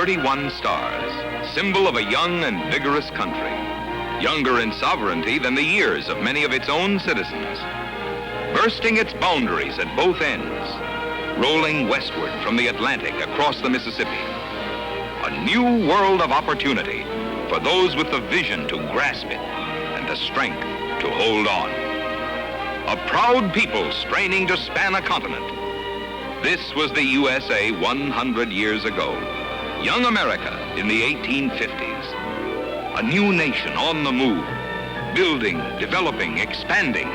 31 stars, symbol of a young and vigorous country, younger in sovereignty than the years of many of its own citizens, bursting its boundaries at both ends, rolling westward from the Atlantic across the Mississippi. A new world of opportunity for those with the vision to grasp it and the strength to hold on. A proud people straining to span a continent. This was the USA 100 years ago. Young America in the 1850s. A new nation on the move, building, developing, expanding.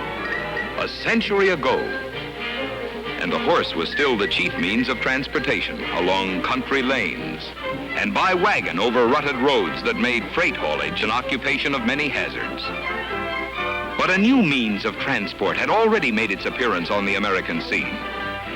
A century ago, and the horse was still the chief means of transportation along country lanes and by wagon over rutted roads that made freight haulage an occupation of many hazards. But a new means of transport had already made its appearance on the American scene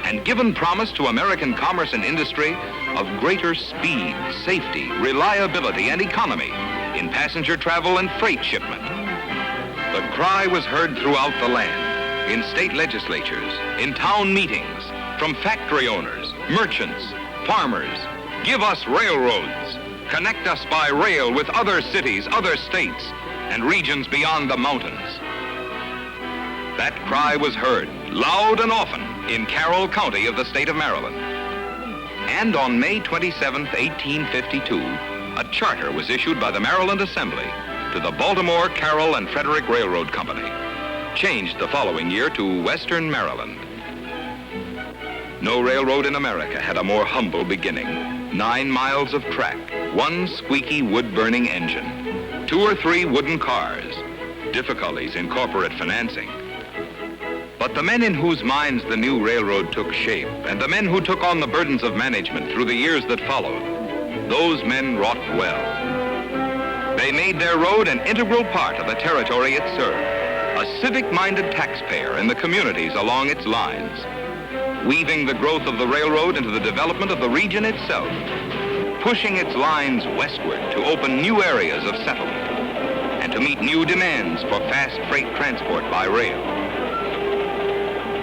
and given promise to American commerce and industry of greater speed, safety, reliability, and economy in passenger travel and freight shipment. The cry was heard throughout the land, in state legislatures, in town meetings, from factory owners, merchants, farmers. Give us railroads. Connect us by rail with other cities, other states, and regions beyond the mountains. That cry was heard loud and often in Carroll County of the state of Maryland. And on May 27, 1852, a charter was issued by the Maryland Assembly to the Baltimore, Carroll, and Frederick Railroad Company, changed the following year to Western Maryland. No railroad in America had a more humble beginning. 9 miles of track, 1 squeaky wood-burning engine, 2 or 3 wooden cars, difficulties in corporate financing. But the men in whose minds the new railroad took shape, and the men who took on the burdens of management through the years that followed, those men wrought well. They made their road an integral part of the territory it served, a civic-minded taxpayer in the communities along its lines, weaving the growth of the railroad into the development of the region itself, pushing its lines westward to open new areas of settlement and to meet new demands for fast freight transport by rail.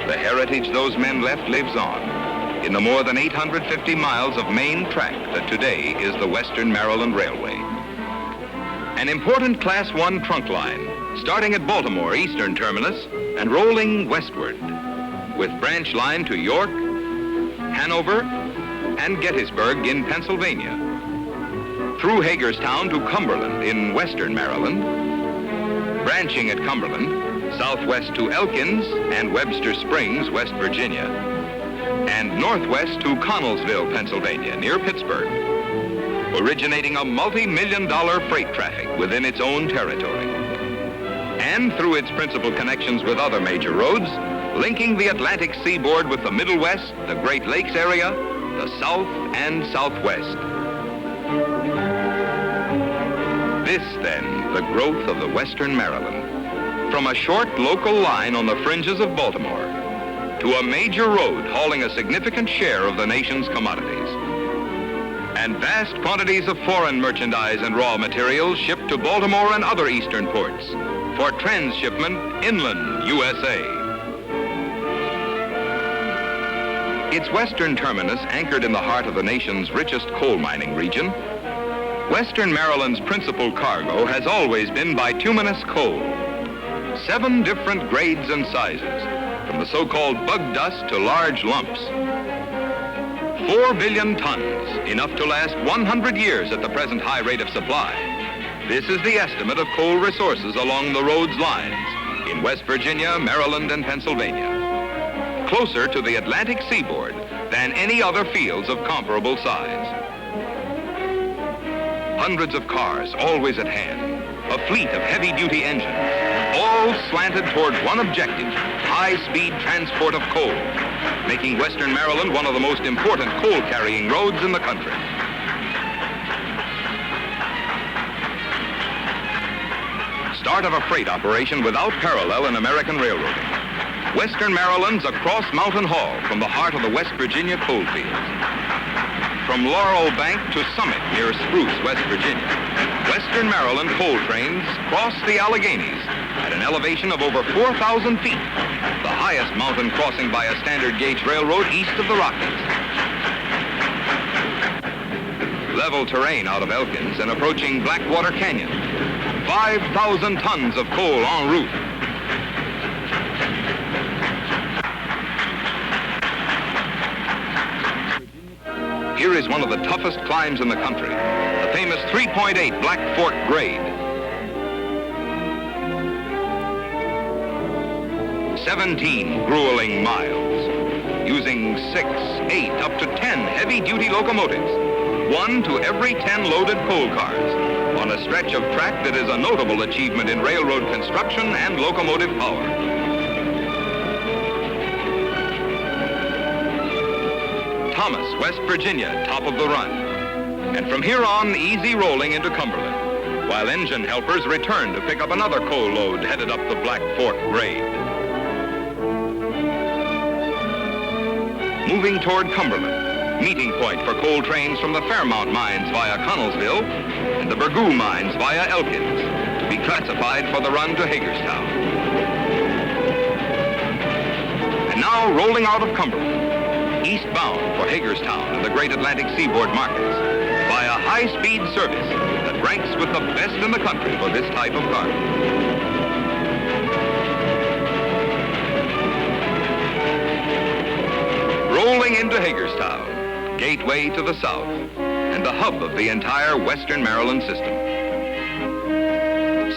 The heritage those men left lives on in the more than 850 miles of main track that today is the Western Maryland Railway. An important Class 1 trunk line starting at Baltimore Eastern Terminus and rolling westward with branch line to York, Hanover, and Gettysburg in Pennsylvania, through Hagerstown to Cumberland in Western Maryland, branching at Cumberland, southwest to Elkins and Webster Springs, West Virginia, and northwest to Connellsville, Pennsylvania, near Pittsburgh, originating a multi-million-dollar freight traffic within its own territory, and through its principal connections with other major roads, linking the Atlantic seaboard with the Middle West, the Great Lakes area, the South and Southwest. This, then, the growth of the Western Maryland, from a short local line on the fringes of Baltimore to a major road hauling a significant share of the nation's commodities, and vast quantities of foreign merchandise and raw materials shipped to Baltimore and other eastern ports for transshipment inland USA. Its western terminus, anchored in the heart of the nation's richest coal mining region, Western Maryland's principal cargo has always been bituminous coal. 7 different grades and sizes, from the so-called bug dust to large lumps. 4 billion tons, enough to last 100 years at the present high rate of supply. This is the estimate of coal resources along the road's lines in West Virginia, Maryland, and Pennsylvania, closer to the Atlantic seaboard than any other fields of comparable size. Hundreds of cars always at hand, a fleet of heavy-duty engines, all slanted toward one objective, high-speed transport of coal, making Western Maryland one of the most important coal-carrying roads in the country. Start of a freight operation without parallel in American railroading. Western Maryland's a cross-mountain haul from the heart of the West Virginia coal fields. From Laurel Bank to Summit near Spruce, West Virginia, Western Maryland coal trains cross the Alleghenies at an elevation of over 4,000 feet, the highest mountain crossing by a standard gauge railroad east of the Rockies. level terrain out of Elkins and approaching Blackwater Canyon. 5,000 tons of coal en route. Here is one of the toughest climbs in the country, the famous 3.8 Black Fork grade. 17 grueling miles, using 6, 8, up to 10 heavy-duty locomotives, 1 to every 10 loaded coal cars, on a stretch of track that is a notable achievement in railroad construction and locomotive power. Thomas, West Virginia, top of the run. And from here on, easy rolling into Cumberland, while engine helpers return to pick up another coal load headed up the Black Fork grade. Moving toward Cumberland, meeting point for coal trains from the Fairmount mines via Connellsville and the Burgoo mines via Elkins, to be classified for the run to Hagerstown. And now rolling out of Cumberland, eastbound for Hagerstown and the great Atlantic seaboard markets, via high-speed service that ranks with the best in the country for this type of cargo. Rolling into Hagerstown, gateway to the south, and the hub of the entire western Maryland system.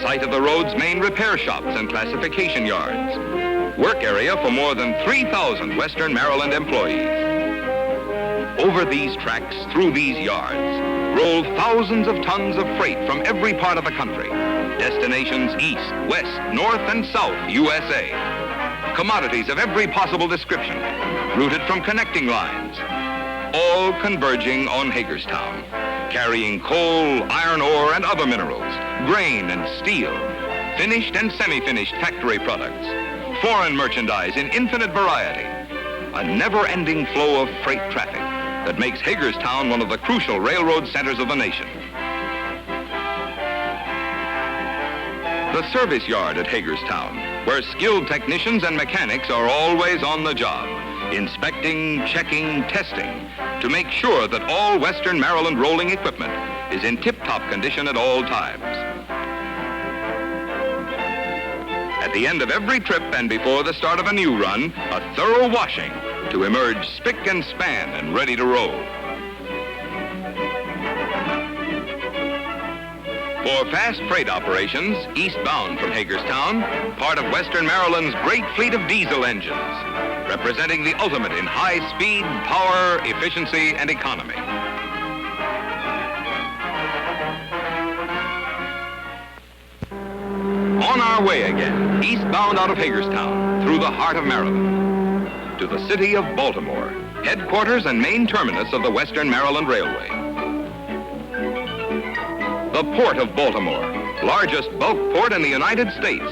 Site of the road's main repair shops and classification yards. Work area for more than 3,000 western Maryland employees. Over these tracks, through these yards, roll thousands of tons of freight from every part of the country. Destinations east, west, north, and south, USA. Commodities of every possible description, routed from connecting lines, all converging on Hagerstown, carrying coal, iron ore, and other minerals, grain and steel, finished and semi-finished factory products, foreign merchandise in infinite variety, a never-ending flow of freight traffic that makes Hagerstown one of the crucial railroad centers of the nation. The service yard at Hagerstown, where skilled technicians and mechanics are always on the job, inspecting, checking, testing, to make sure that all Western Maryland rolling equipment is in tip-top condition at all times. At the end of every trip and before the start of a new run, a thorough washing to emerge spick and span and ready to roll. For fast freight operations, eastbound from Hagerstown, part of Western Maryland's great fleet of diesel engines, representing the ultimate in high speed, power, efficiency, and economy. On our way again, eastbound out of Hagerstown, through the heart of Maryland, to the city of Baltimore, headquarters and main terminus of the Western Maryland Railway. The Port of Baltimore, largest bulk port in the United States,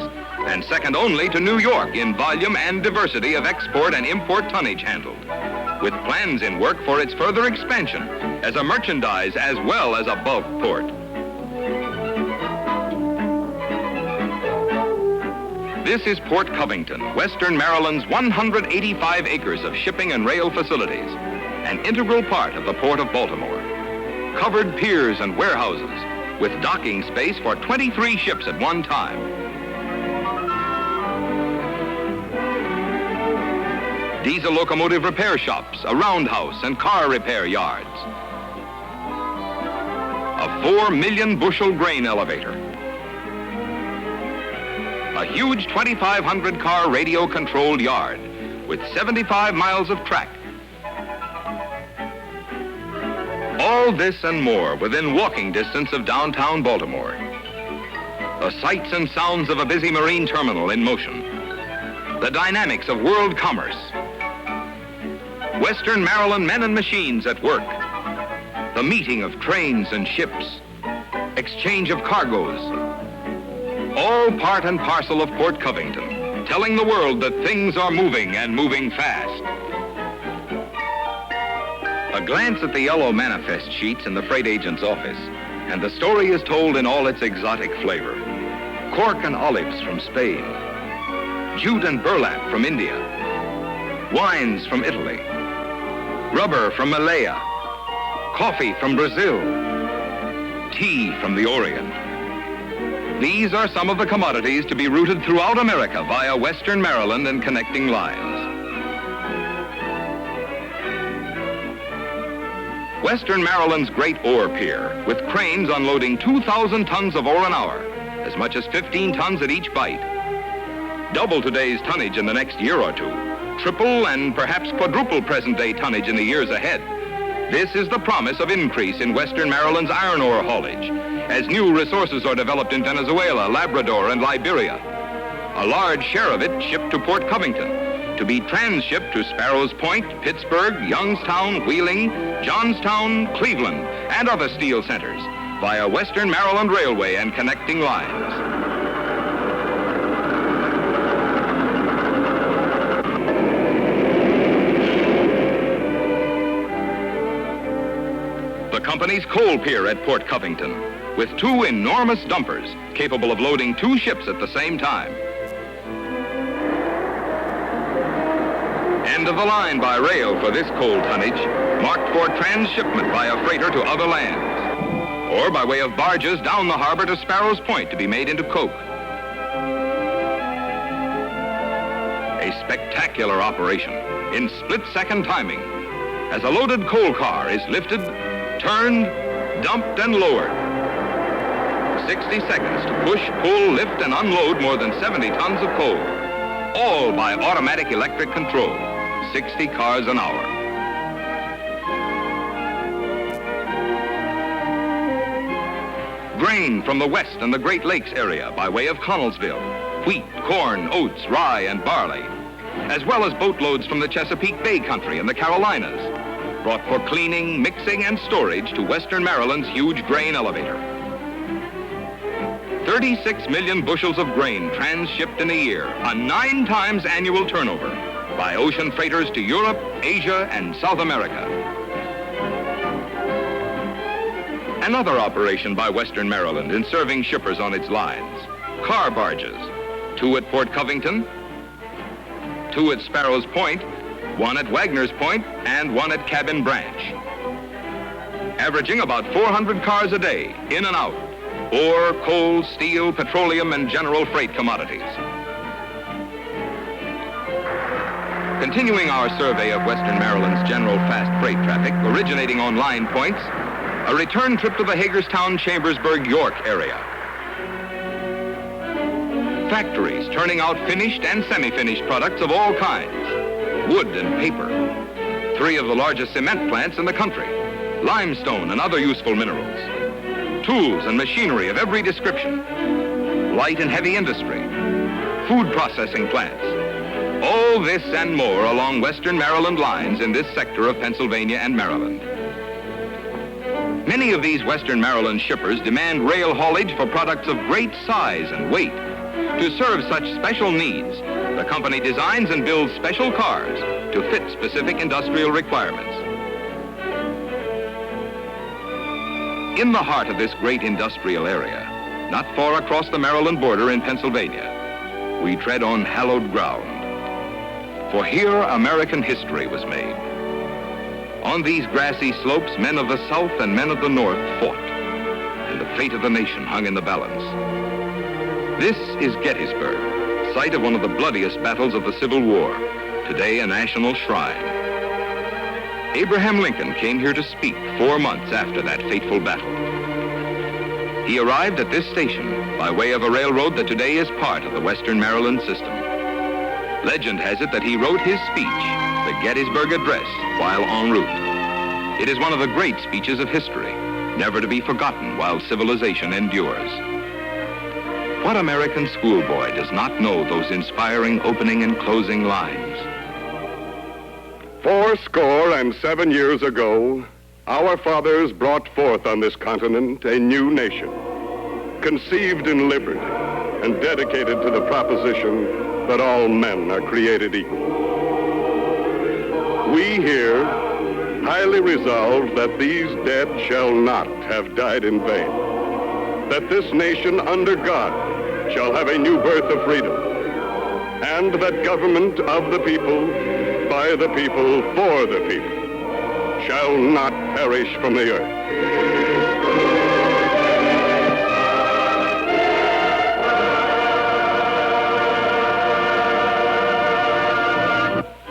and second only to New York in volume and diversity of export and import tonnage handled, with plans in work for its further expansion as a merchandise as well as a bulk port. This is Port Covington, Western Maryland's 185 acres of shipping and rail facilities, an integral part of the Port of Baltimore. Covered piers and warehouses, with docking space for 23 ships at one time. Diesel locomotive repair shops, a roundhouse, and car repair yards. A 4 million bushel grain elevator. A huge 2,500 car radio controlled yard with 75 miles of track. All this and more within walking distance of downtown Baltimore. The sights and sounds of a busy marine terminal in motion. The dynamics of world commerce. Western Maryland men and machines at work. The meeting of trains and ships. Exchange of cargoes. All part and parcel of Port Covington, telling the world that things are moving and moving fast. A glance at the yellow manifest sheets in the freight agent's office, and the story is told in all its exotic flavor. Cork and olives from Spain, jute and burlap from India, wines from Italy, rubber from Malaya, coffee from Brazil, tea from the Orient. These are some of the commodities to be routed throughout America via Western Maryland and connecting lines. Western Maryland's great ore pier, with cranes unloading 2,000 tons of ore an hour, as much as 15 tons at each bite. Double today's tonnage in the next year or two, triple and perhaps quadruple present-day tonnage in the years ahead. This is the promise of increase in Western Maryland's iron ore haulage, as new resources are developed in Venezuela, Labrador, and Liberia. A large share of it shipped to Port Covington, to be transshipped to Sparrows Point, Pittsburgh, Youngstown, Wheeling, Johnstown, Cleveland, and other steel centers via Western Maryland Railway and connecting lines. The company's coal pier at Port Covington, with 2 enormous dumpers capable of loading 2 ships at the same time. End of the line by rail for this coal tonnage, marked for transshipment by a freighter to other lands, or by way of barges down the harbor to Sparrows Point to be made into coke. A spectacular operation in split-second timing, as a loaded coal car is lifted, turned, dumped, and lowered. 60 seconds to push, pull, lift, and unload more than 70 tons of coal, all by automatic electric control, 60 cars an hour. Grain from the west and the Great Lakes area by way of Connellsville, wheat, corn, oats, rye, and barley, as well as boatloads from the Chesapeake Bay country and the Carolinas, brought for cleaning, mixing, and storage to Western Maryland's huge grain elevator. 36 million bushels of grain transshipped in a year, a 9 times annual turnover, by ocean freighters to Europe, Asia, and South America. Another operation by Western Maryland in serving shippers on its lines, car barges, 2 at Port Covington, 2 at Sparrows Point, 1 at Wagner's Point, and 1 at Cabin Branch. Averaging about 400 cars a day, in and out, ore, coal, steel, petroleum, and general freight commodities. Continuing our survey of Western Maryland's general fast freight traffic, originating on line points, a return trip to the Hagerstown, Chambersburg, York area. Factories turning out finished and semi-finished products of all kinds, wood and paper. 3 of the largest cement plants in the country, limestone and other useful minerals. Tools and machinery of every description, light and heavy industry, food processing plants. All this and more along Western Maryland lines in this sector of Pennsylvania and Maryland. Many of these Western Maryland shippers demand rail haulage for products of great size and weight. To serve such special needs, the company designs and builds special cars to fit specific industrial requirements. In the heart of this great industrial area, not far across the Maryland border in Pennsylvania, we tread on hallowed ground. For here, American history was made. On these grassy slopes, men of the South and men of the North fought, and the fate of the nation hung in the balance. This is Gettysburg, site of one of the bloodiest battles of the Civil War, today a national shrine. Abraham Lincoln came here to speak 4 months after that fateful battle. He arrived at this station by way of a railroad that today is part of the Western Maryland system. Legend has it that he wrote his speech, the Gettysburg Address, while en route. It is one of the great speeches of history, never to be forgotten while civilization endures. What American schoolboy does not know those inspiring opening and closing lines? 77 years ago, our fathers brought forth on this continent a new nation, conceived in liberty and dedicated to the proposition that all men are created equal. We here highly resolve that these dead shall not have died in vain, that this nation under God shall have a new birth of freedom, and that government of the people, by the people, for the people, shall not perish from the earth.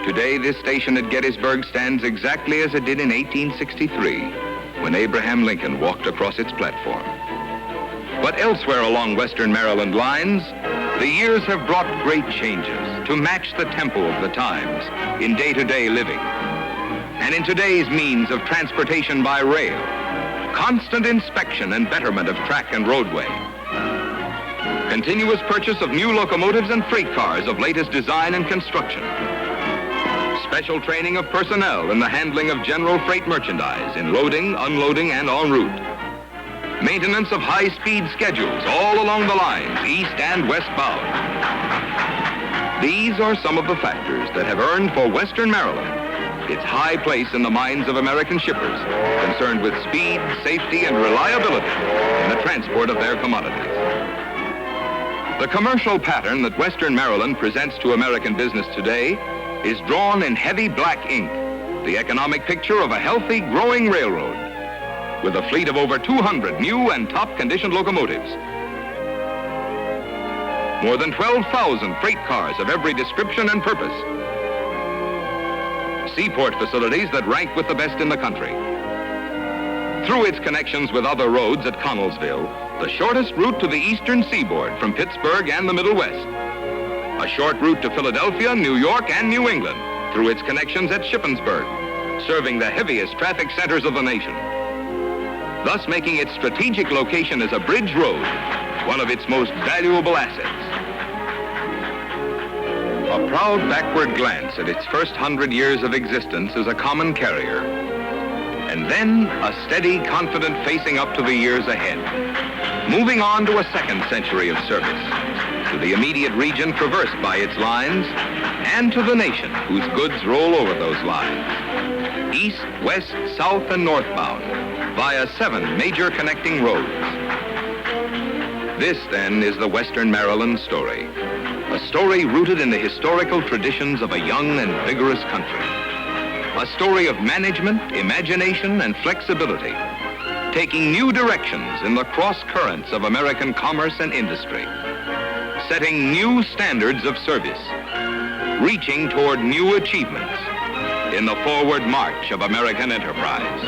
Today, this station at Gettysburg stands exactly as it did in 1863, when Abraham Lincoln walked across its platform. But elsewhere along Western Maryland lines, the years have brought great changes to match the tempo of the times in day-to-day living. And in today's means of transportation by rail, constant inspection and betterment of track and roadway, continuous purchase of new locomotives and freight cars of latest design and construction, special training of personnel in the handling of general freight merchandise in loading, unloading, and en route, maintenance of high-speed schedules all along the lines, east and westbound. These are some of the factors that have earned for Western Maryland its high place in the minds of American shippers concerned with speed, safety, and reliability in the transport of their commodities. The commercial pattern that Western Maryland presents to American business today is drawn in heavy black ink, the economic picture of a healthy, growing railroad with a fleet of over 200 new and top-conditioned locomotives, more than 12,000 freight cars of every description and purpose, seaport facilities that rank with the best in the country. Through its connections with other roads at Connellsville, the shortest route to the eastern seaboard from Pittsburgh and the Middle West, a short route to Philadelphia, New York, and New England through its connections at Shippensburg, serving the heaviest traffic centers of the nation, thus making its strategic location as a bridge road one of its most valuable assets. A proud backward glance at its first 100 years of existence as a common carrier, and then a steady, confident facing up to the years ahead, moving on to a second century of service, to the immediate region traversed by its lines, and to the nation whose goods roll over those lines, east, west, south, and northbound, via 7 major connecting roads. This, then, is the Western Maryland story, a story rooted in the historical traditions of a young and vigorous country, a story of management, imagination, and flexibility, taking new directions in the cross currents of American commerce and industry, setting new standards of service, reaching toward new achievements in the forward march of American enterprise.